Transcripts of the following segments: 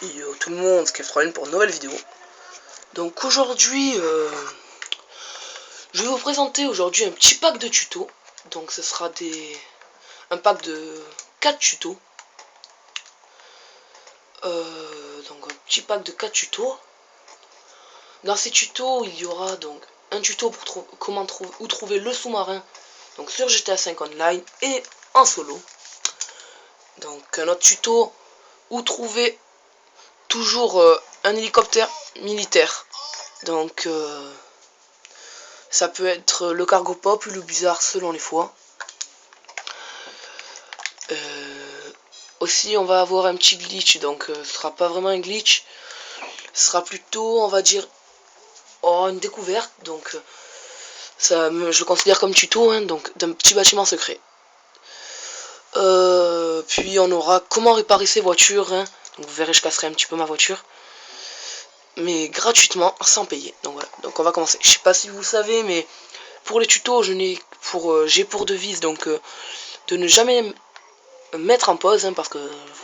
Yo tout le monde, c'est Keftrolen pour une nouvelle vidéo. Donc aujourd'hui, je vais vous présenter aujourd'hui un petit pack de tutos. Donc ce sera un pack de 4 tutos. Donc un petit pack de 4 tutos. Dans ces tutos, il y aura donc un tuto pour où trouver le sous-marin, donc sur GTA 5 Online et en solo. Donc un autre tuto où trouver toujours un hélicoptère militaire. Donc ça peut être le cargo pop ou le bizarre selon les fois. Aussi on va avoir un petit glitch, donc ce sera pas vraiment un glitch, ce sera plutôt on va dire une découverte, donc je le considère comme tuto, hein, donc d'un petit bâtiment secret. Puis on aura comment réparer ses voitures, hein. Donc vous verrez je casserai un petit peu ma voiture, mais gratuitement sans payer. Donc voilà, donc on va commencer. Je sais pas si vous le savez, mais pour les tutos j'ai pour devise donc de ne jamais mettre en pause, hein, parce que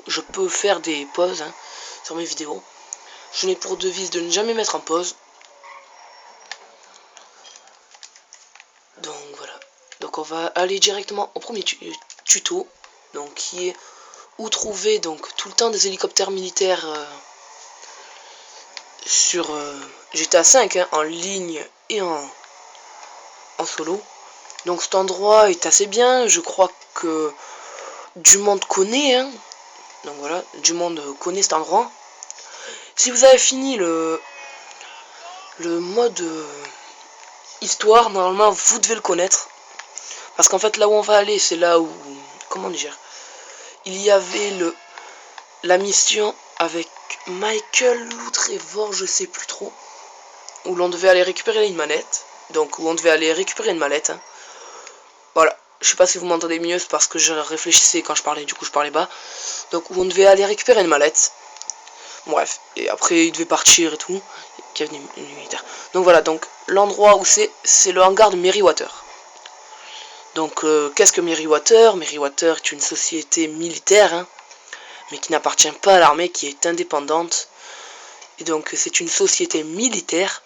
je peux faire des pauses, hein, sur mes vidéos. Je n'ai pour devise de ne jamais mettre en pause. Donc voilà, donc on va aller directement au premier tuto, donc qui est où trouver donc tout le temps des hélicoptères militaires sur GTA 5, hein, en ligne et en solo. Donc cet endroit est assez bien, je crois que du monde connaît, hein. Donc voilà, du monde connaît cet endroit. Si vous avez fini le mode histoire, normalement vous devez le connaître. Parce qu'en fait là où on va aller, c'est là où, comment dire, il y avait la mission avec Michael ou Trevor, je sais plus trop, où l'on devait aller récupérer une manette. Donc où on devait aller récupérer une mallette, hein. Voilà, je sais pas si vous m'entendez mieux, c'est parce que je réfléchissais quand je parlais, du coup je parlais bas. Donc où on devait aller récupérer une mallette. Bref, et après il devait partir et tout. Donc voilà, donc l'endroit où c'est le hangar de Merrywater. Donc qu'est-ce que Merrywater? Merrywater est une société militaire, hein, mais qui n'appartient pas à l'armée, qui est indépendante. Et donc c'est une société militaire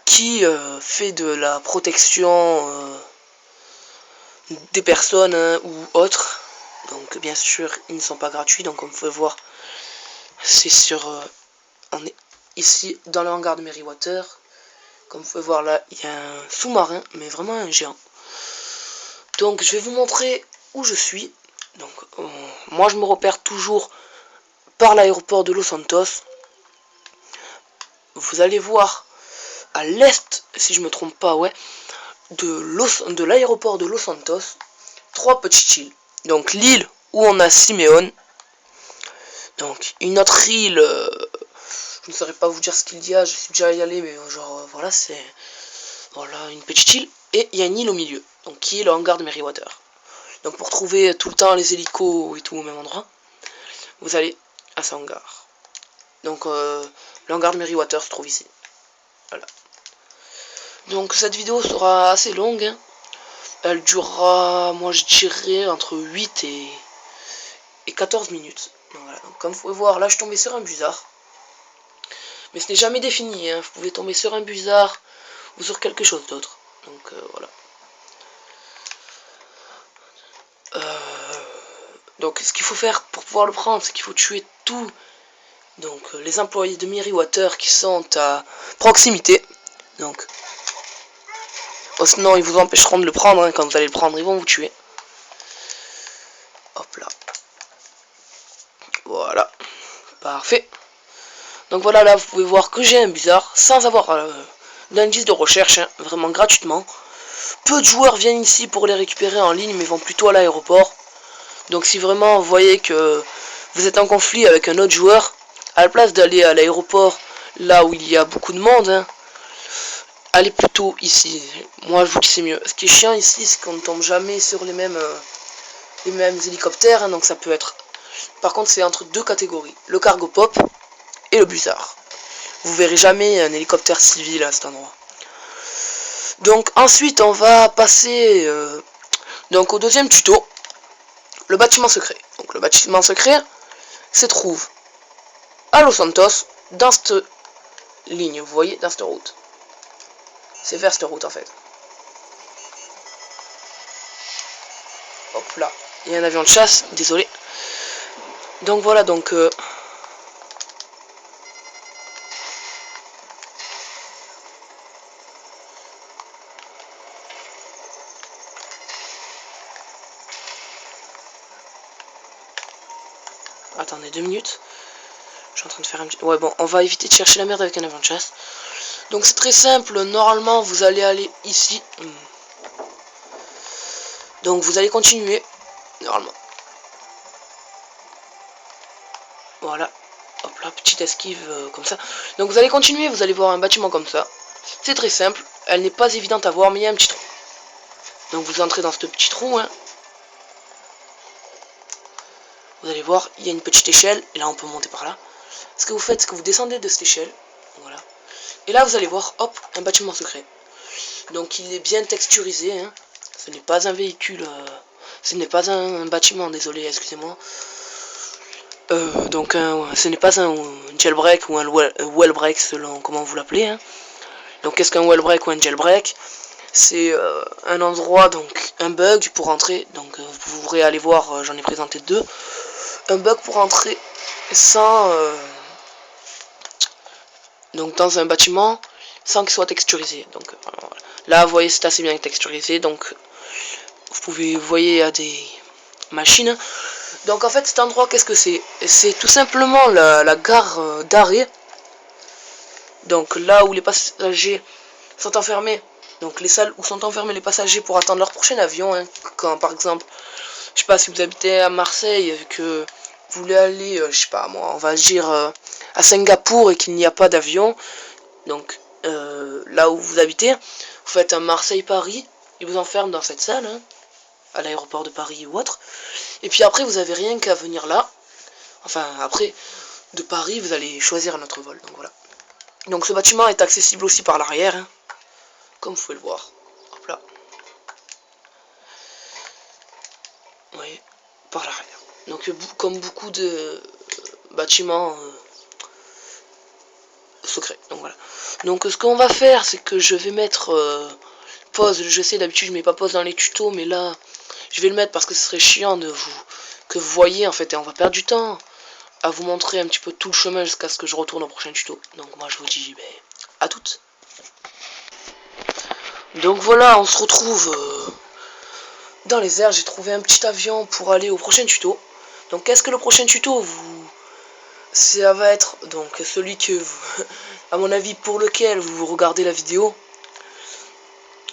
qui fait de la protection des personnes, hein, ou autres. Donc bien sûr ils ne sont pas gratuits, donc comme vous pouvez voir c'est sur on est ici dans le hangar de Merrywater. Comme vous pouvez voir là, il y a un sous-marin, mais vraiment un géant. Donc je vais vous montrer où je suis. Donc moi je me repère toujours par l'aéroport de Los Santos. Vous allez voir à l'est, si je me trompe pas, ouais, de l'aéroport de Los Santos, 3 petites îles. Donc l'île où on a Simeon. Donc une autre île, je ne saurais pas vous dire ce qu'il y a, je suis déjà y allé, mais genre voilà, c'est voilà une petite île. Et il y a une île au milieu, donc qui est le hangar de Merrywater. Donc pour trouver tout le temps les hélicos et tout au même endroit, vous allez à ce hangar. Donc le hangar de Merrywater se trouve ici. Voilà. Donc cette vidéo sera assez longue, hein. Elle durera, moi je dirais, entre 8 et 14 minutes. Donc, voilà. Donc, comme vous pouvez voir, là je suis tombé sur un busard. Mais ce n'est jamais défini, hein. Vous pouvez tomber sur un busard ou sur quelque chose d'autre. Donc voilà. Donc ce qu'il faut faire pour pouvoir le prendre, c'est qu'il faut tuer tous donc les employés de Merrywater qui sont à proximité. Donc sinon ils vous empêcheront de le prendre, hein. Quand vous allez le prendre, ils vont vous tuer. Hop là. Voilà. Parfait. Donc voilà, là vous pouvez voir que j'ai un busard sans avoir d'indice de recherche, hein, vraiment gratuitement. Peu de joueurs viennent ici pour les récupérer en ligne, mais vont plutôt à l'aéroport. Donc si vraiment vous voyez que vous êtes en conflit avec un autre joueur, à la place d'aller à l'aéroport, là où il y a beaucoup de monde, hein, allez plutôt ici. Moi je vous dis c'est mieux. Ce qui est chiant ici, c'est qu'on ne tombe jamais sur les mêmes hélicoptères, hein, donc ça peut être... Par contre c'est entre deux catégories, le cargo pop et le busard. Vous verrez jamais un hélicoptère civil à cet endroit. Donc ensuite on va passer donc au deuxième tuto, le bâtiment secret. Donc le bâtiment secret se trouve à Los Santos, dans cette ligne, vous voyez, dans cette route. C'est vers cette route en fait. Hop là, il y a un avion de chasse, désolé. Donc voilà, donc... Attendez 2 minutes. Je suis en train de faire un petit... Ouais bon, on va éviter de chercher la merde avec un avion de chasse. Donc c'est très simple, normalement vous allez aller ici. Donc vous allez continuer, normalement. Voilà. Hop là, petite esquive comme ça. Donc vous allez continuer, vous allez voir un bâtiment comme ça. C'est très simple, elle n'est pas évidente à voir, mais il y a un petit trou. Donc vous entrez dans ce petit trou, hein. Vous allez voir, il y a une petite échelle, et là on peut monter par là. Ce que vous faites, c'est que vous descendez de cette échelle. Voilà. Et là vous allez voir, hop, un bâtiment secret. Donc il est bien texturisé, hein. Ce n'est pas un véhicule, ce n'est pas un bâtiment, désolé, excusez-moi. Donc ce n'est pas un jailbreak ou un wellbreak selon comment vous l'appelez, hein. Donc qu'est-ce qu'un wellbreak ou un jailbreak? C'est un endroit, donc un bug pour entrer, donc vous pourrez aller voir, j'en ai présenté 2. Un bug pour entrer sans... donc dans un bâtiment sans qu'il soit texturisé. Donc voilà. Là vous voyez c'est assez bien texturisé, donc vous voyez il y a des machines. Donc en fait cet endroit qu'est-ce que c'est? C'est tout simplement la gare d'arrêt. Donc là où les passagers sont enfermés, donc les salles où sont enfermés les passagers pour attendre leur prochain avion, hein. Quand par exemple, je sais pas si vous habitez à Marseille, que vous voulez aller, je sais pas moi, on va dire à Singapour et qu'il n'y a pas d'avion, donc là où vous habitez, vous faites un Marseille-Paris, ils vous enferment dans cette salle, hein, à l'aéroport de Paris ou autre, et puis après vous avez rien qu'à venir là, enfin après, de Paris vous allez choisir un autre vol, donc voilà. Donc ce bâtiment est accessible aussi par l'arrière, hein, comme vous pouvez le voir. Hop là. Oui, par l'arrière. Donc comme beaucoup de bâtiments secrets. Donc voilà. Donc ce qu'on va faire, c'est que je vais mettre pause. Je sais d'habitude je mets pas pause dans les tutos, mais là je vais le mettre parce que ce serait chiant de que vous voyez en fait, et on va perdre du temps à vous montrer un petit peu tout le chemin jusqu'à ce que je retourne au prochain tuto. Donc moi je vous dis à toutes. Donc voilà, on se retrouve dans les airs. J'ai trouvé un petit avion pour aller au prochain tuto. Donc qu'est-ce que le prochain tuto ça va être donc celui que vous, à mon avis pour lequel vous regardez la vidéo.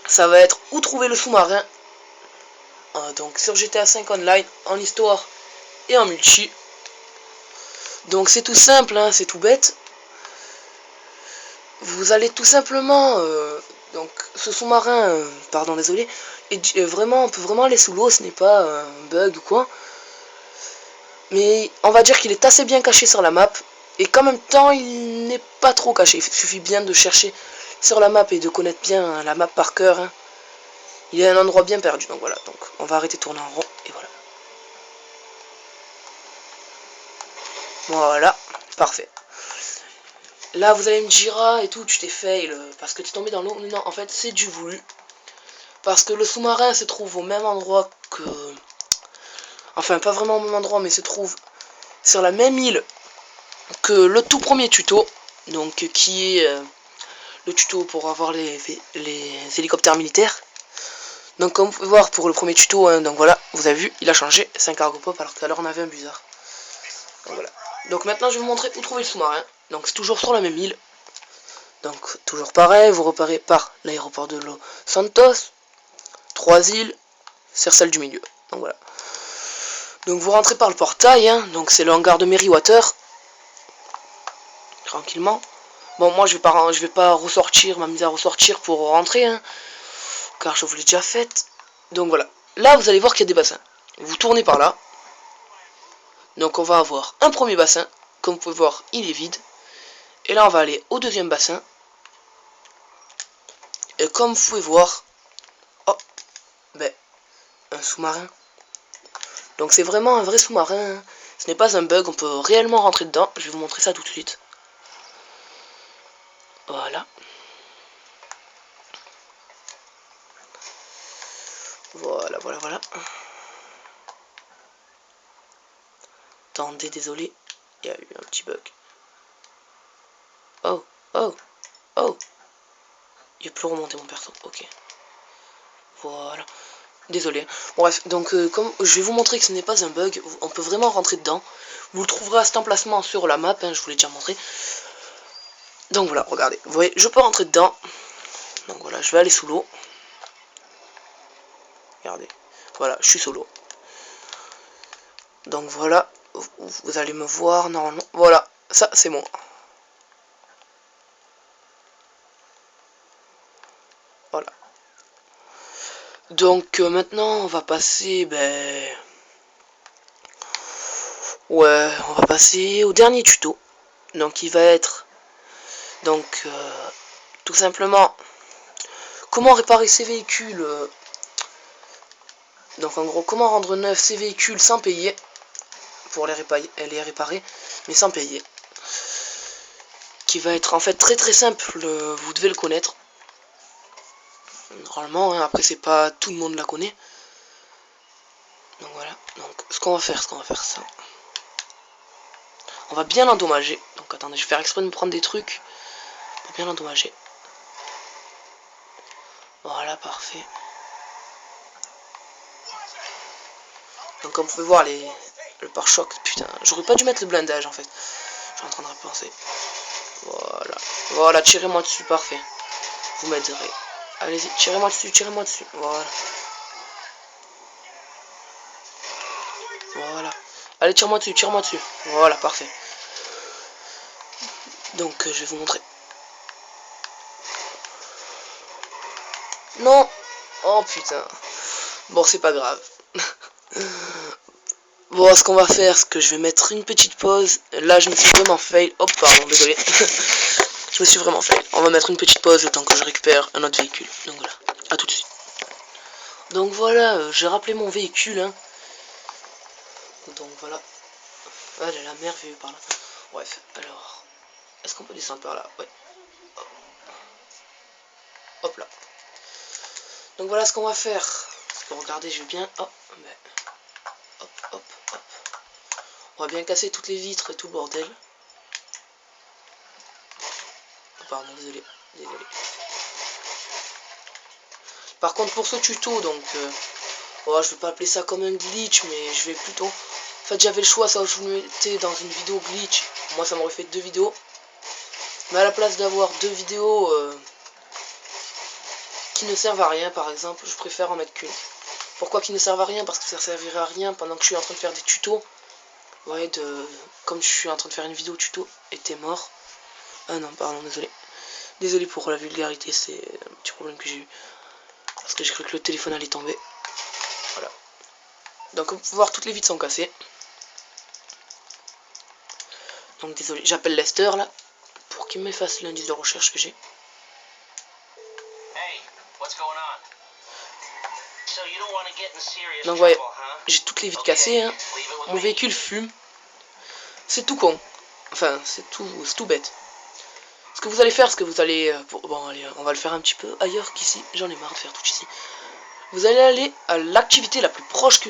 Ça va être où trouver le sous-marin. Donc sur GTA 5 Online, en histoire et en multi. Donc c'est tout simple, hein, c'est tout bête. Vous allez tout simplement donc ce sous-marin, pardon désolé, vraiment on peut vraiment aller sous l'eau, ce n'est pas un bug ou quoi. Mais on va dire qu'il est assez bien caché sur la map. Et qu'en même temps il n'est pas trop caché. Il suffit bien de chercher sur la map et de connaître bien la map par cœur, hein. Il est à un endroit bien perdu. Donc voilà, donc on va arrêter de tourner en rond. Et voilà. Voilà, parfait. Là vous allez me dire ah et tout, tu t'es fail parce que tu es tombé dans l'eau. Non, en fait c'est du voulu. Parce que le sous-marin se trouve au même endroit que... Enfin pas vraiment au même endroit, mais se trouve sur la même île que le tout premier tuto. Donc qui est le tuto pour avoir les hélicoptères militaires. Donc comme vous pouvez voir pour le premier tuto, hein, donc voilà, vous avez vu, il a changé, c'est un cargo pop alors qu'alors on avait un bizarre. Donc voilà. Donc maintenant je vais vous montrer où trouver le sous-marin. Donc c'est toujours sur la même île. Donc toujours pareil, vous repérez par l'aéroport de Los Santos, 3 îles, c'est celle du milieu. Donc voilà. Donc vous rentrez par le portail, hein, donc c'est le hangar de Merrywater. Tranquillement. Bon moi je vais pas ressortir, m'amuser à ressortir pour rentrer, hein, car je vous l'ai déjà faite. Donc voilà. Là vous allez voir qu'il y a des bassins. Vous tournez par là. Donc on va avoir un premier bassin. Comme vous pouvez voir, il est vide. Et là on va aller au deuxième bassin. Et comme vous pouvez voir, oh, ben, un sous-marin. Donc c'est vraiment un vrai sous-marin, hein. Ce n'est pas un bug, on peut réellement rentrer dedans. Je vais vous montrer ça tout de suite. Voilà. Voilà. Attendez, désolé. Il y a eu un petit bug. Oh. Il peut plus remonter mon perso. Ok. Voilà. Désolé. Bref, donc comme je vais vous montrer que ce n'est pas un bug, on peut vraiment rentrer dedans. Vous le trouverez à cet emplacement sur la map, hein, je vous l'ai déjà montré. Donc voilà, regardez. Vous voyez, je peux rentrer dedans. Donc voilà, je vais aller sous l'eau. Regardez. Voilà, je suis sous l'eau. Donc voilà, vous allez me voir normalement. Voilà, ça c'est bon. Voilà. Donc maintenant on va passer, ouais, on va passer au dernier tuto. Donc il va être, donc tout simplement, comment réparer ces véhicules. Donc en gros, comment rendre neuf ces véhicules sans payer. Pour les réparer, mais sans payer. Qui va être en fait très simple, vous devez le connaître. Normalement, hein, après c'est pas tout le monde la connaît. Donc voilà, donc ce qu'on va faire ça. On va bien l'endommager. Donc attendez, je vais faire exprès de me prendre des trucs pour bien l'endommager. Voilà, parfait. Donc comme vous pouvez voir, le pare-choc, putain, j'aurais pas dû mettre le blindage en fait. Je suis en train de repenser. Voilà, tirez-moi dessus, parfait. Vous m'aiderez. Allez-y, tirez-moi dessus. Voilà. Allez, tire-moi dessus. Voilà, parfait. Donc, je vais vous montrer. Non. Oh, putain. Bon, c'est pas grave. Bon, ce qu'on va faire, c'est que je vais mettre une petite pause. Là, je me suis vraiment fail. Oh, pardon, désolé. Je me suis vraiment fail. On va mettre une petite pause le temps que je récupère un autre véhicule. Donc voilà, à tout de suite. Donc voilà, j'ai rappelé mon véhicule. Hein. Donc voilà. Ah, la mer vue par là. Bref, alors. Est-ce qu'on peut descendre par là? Ouais. Hop là. Donc voilà ce qu'on va faire. Parce que regardez, je vais bien. Hop. On va bien casser toutes les vitres et tout le bordel. Oh, pardon, désolé. Par contre, pour ce tuto, donc. Oh, je vais pas appeler ça comme un glitch, mais je vais plutôt. En fait, j'avais le choix, ça je vous le mettais dans une vidéo glitch. Moi, ça m'aurait fait 2 vidéos. Mais à la place d'avoir 2 vidéos qui ne servent à rien, par exemple, je préfère en mettre qu'une. Pourquoi qui ne servent à rien? Parce que ça servirait à rien pendant que je suis en train de faire des tutos. Ouais, comme je suis en train de faire une vidéo tuto et t'es mort. Ah non, pardon, désolé. Désolé pour la vulgarité, c'est un petit problème que j'ai eu. Parce que j'ai cru que le téléphone allait tomber. Voilà. Donc, comme vous pouvez voir, toutes les vitres sont cassées. Donc, désolé, j'appelle Lester là. Pour qu'il m'efface l'indice de recherche que j'ai. Donc, voyez, j'ai toutes les vitres cassées. Hein. Mon véhicule fume. C'est tout con. Enfin, c'est tout bête. Ce que vous allez faire, ce que vous allez... bon, allez, on va le faire un petit peu ailleurs qu'ici. J'en ai marre de faire tout ici. Vous allez aller à l'activité la plus proche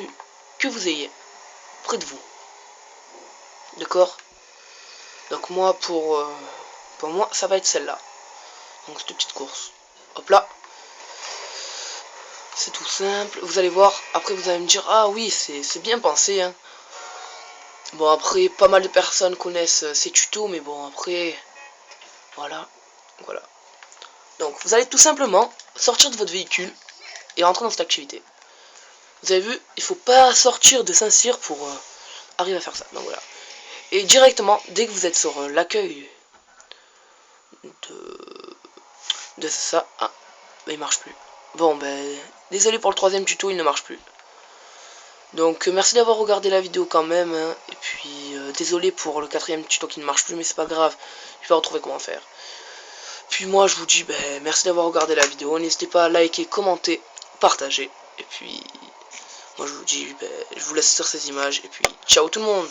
que vous ayez. Près de vous. D'accord? Donc moi, pour moi, ça va être celle-là. Donc cette petite course. Hop là. C'est tout simple. Vous allez voir. Après, vous allez me dire, ah oui, c'est bien pensé. Hein. Bon, après, pas mal de personnes connaissent ces tutos. Mais bon, après... Voilà. Donc, vous allez tout simplement sortir de votre véhicule et rentrer dans cette activité. Vous avez vu, il faut pas sortir de Saint-Cyr pour arriver à faire ça. Donc voilà. Et directement, dès que vous êtes sur l'accueil de ça, ah, il marche plus. Bon, désolé pour le 3e tuto, il ne marche plus. Donc merci d'avoir regardé la vidéo quand même. Hein, et puis désolé pour le 4e tuto qui ne marche plus, mais c'est pas grave. Je vais retrouver comment faire. Puis moi je vous dis merci d'avoir regardé la vidéo. N'hésitez pas à liker, commenter, partager. Et puis moi je vous dis je vous laisse sur ces images. Et puis ciao tout le monde.